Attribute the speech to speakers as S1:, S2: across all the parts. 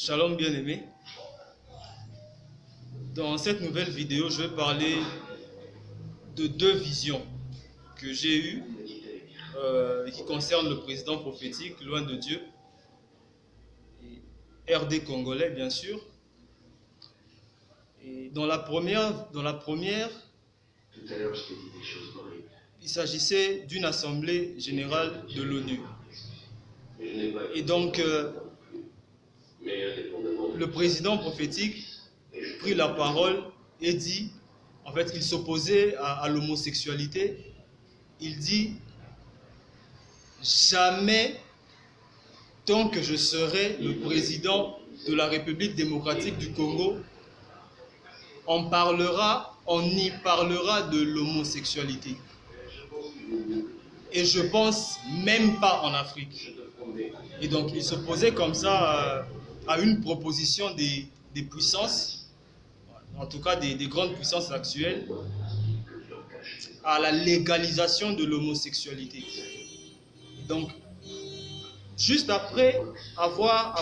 S1: Shalom bien-aimé. Dans cette nouvelle vidéo, je vais parler de deux visions que j'ai eues qui concernent le président prophétique, loin de Dieu, et RD congolais bien sûr. Et dans la première,
S2: Tout à l'heure, je t'ai dit des choses horribles.
S1: il s'agissait d'une assemblée générale de l'ONU. Et donc, le président prophétique prit la parole et dit, en fait, il s'opposait à l'homosexualité. Il dit, jamais, tant que je serai le président de la République démocratique du Congo, on y parlera de l'homosexualité. Et je pense même pas en Afrique. Et donc, il s'opposait comme ça à une proposition des puissances, en tout cas des grandes puissances actuelles, à la légalisation de l'homosexualité. Donc, juste après avoir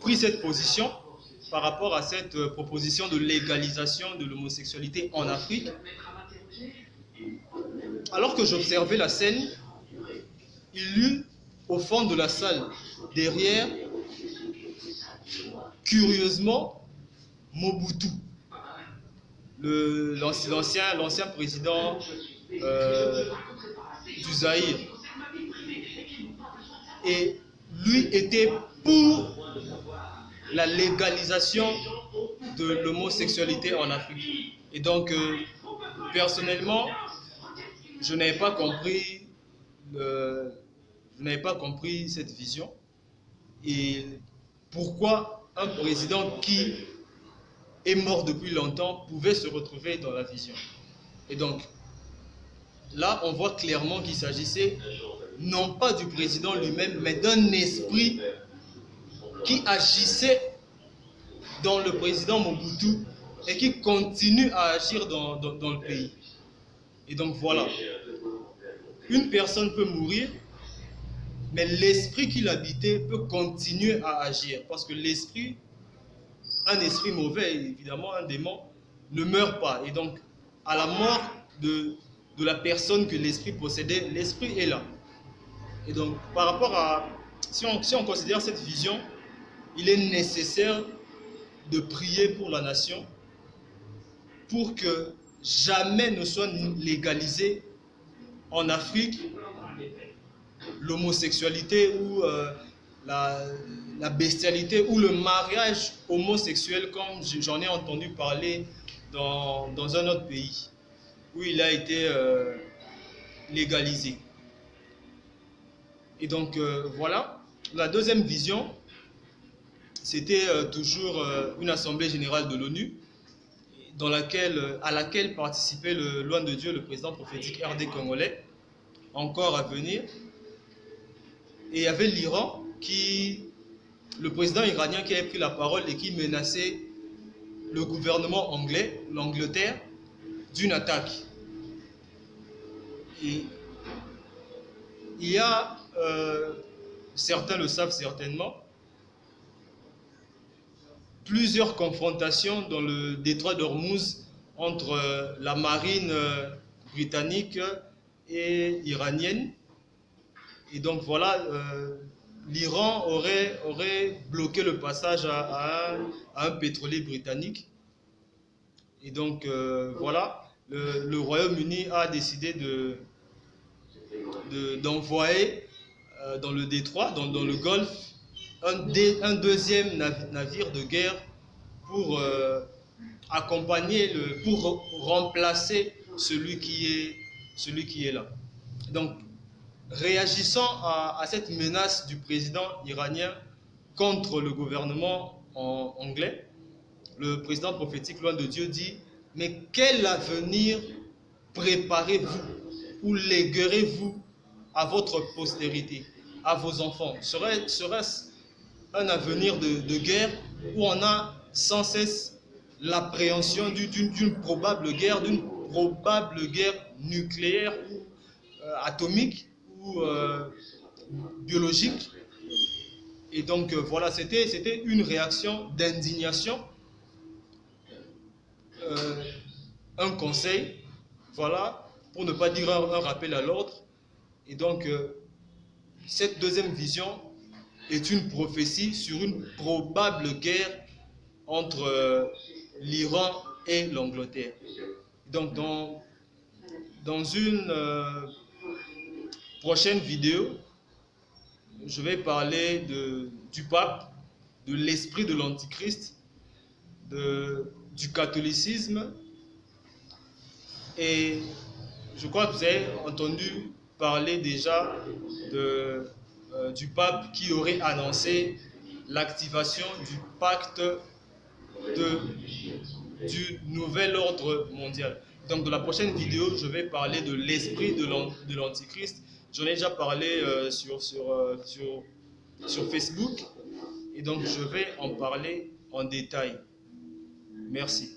S1: pris cette position par rapport à cette proposition de légalisation de l'homosexualité en Afrique, alors que j'observais la scène, il y eut au fond de la salle, derrière, curieusement, Mobutu, l'ancien président du Zaïre. Et lui était pour la légalisation de l'homosexualité en Afrique. Et donc, personnellement, je n'avais pas compris cette vision. Et pourquoi un président qui est mort depuis longtemps pouvait se retrouver dans la vision. Et donc, là, on voit clairement qu'il s'agissait non pas du président lui-même, mais d'un esprit qui agissait dans le président Mobutu et qui continue à agir dans le pays. Et donc voilà, une personne peut mourir, mais l'esprit qui l'habitait peut continuer à agir. Parce que l'esprit, un esprit mauvais, évidemment, un démon, ne meurt pas. Et donc, à la mort de la personne que l'esprit possédait, l'esprit est là. Et donc, par rapport à... Si on considère cette vision, il est nécessaire de prier pour la nation pour que jamais ne soit légalisé en Afrique l'homosexualité ou la bestialité ou le mariage homosexuel comme j'en ai entendu parler dans un autre pays où il a été légalisé. Et donc voilà, la deuxième vision, c'était toujours une assemblée générale de l'ONU à laquelle participait loin de Dieu le président prophétique RD congolais, encore à venir. Et il y avait l'Iran, le président iranien qui avait pris la parole et qui menaçait le gouvernement anglais, l'Angleterre, d'une attaque. Et il y a, certains le savent certainement, plusieurs confrontations dans le détroit d'Ormuz entre la marine britannique et iranienne. Et donc voilà, l'Iran aurait bloqué le passage à un pétrolier britannique. Et donc voilà, le Royaume-Uni a décidé d'envoyer dans le détroit, dans le Golfe, un deuxième navire de guerre pour accompagner, pour remplacer celui qui est là. Donc, réagissant à cette menace du président iranien contre le gouvernement anglais, le président prophétique loin de Dieu dit, mais quel avenir préparez-vous ou léguerez-vous à votre postérité, à vos enfants? Serait-ce un avenir de guerre où on a sans cesse l'appréhension d'une probable guerre nucléaire ou atomique ou biologique? Et donc voilà, c'était une réaction d'indignation, un conseil, voilà, pour ne pas dire un rappel à l'ordre. Et donc cette deuxième vision est une prophétie sur une probable guerre entre l'Iran et l'Angleterre. Donc dans une prochaine vidéo, je vais parler du pape, de l'esprit de l'antichrist, du catholicisme, et je crois que vous avez entendu parler déjà du pape qui aurait annoncé l'activation du pacte du nouvel ordre mondial. Donc dans la prochaine vidéo, je vais parler de l'esprit de l'antichrist. J'en ai déjà parlé sur Facebook, et donc je vais en parler en détail. Merci.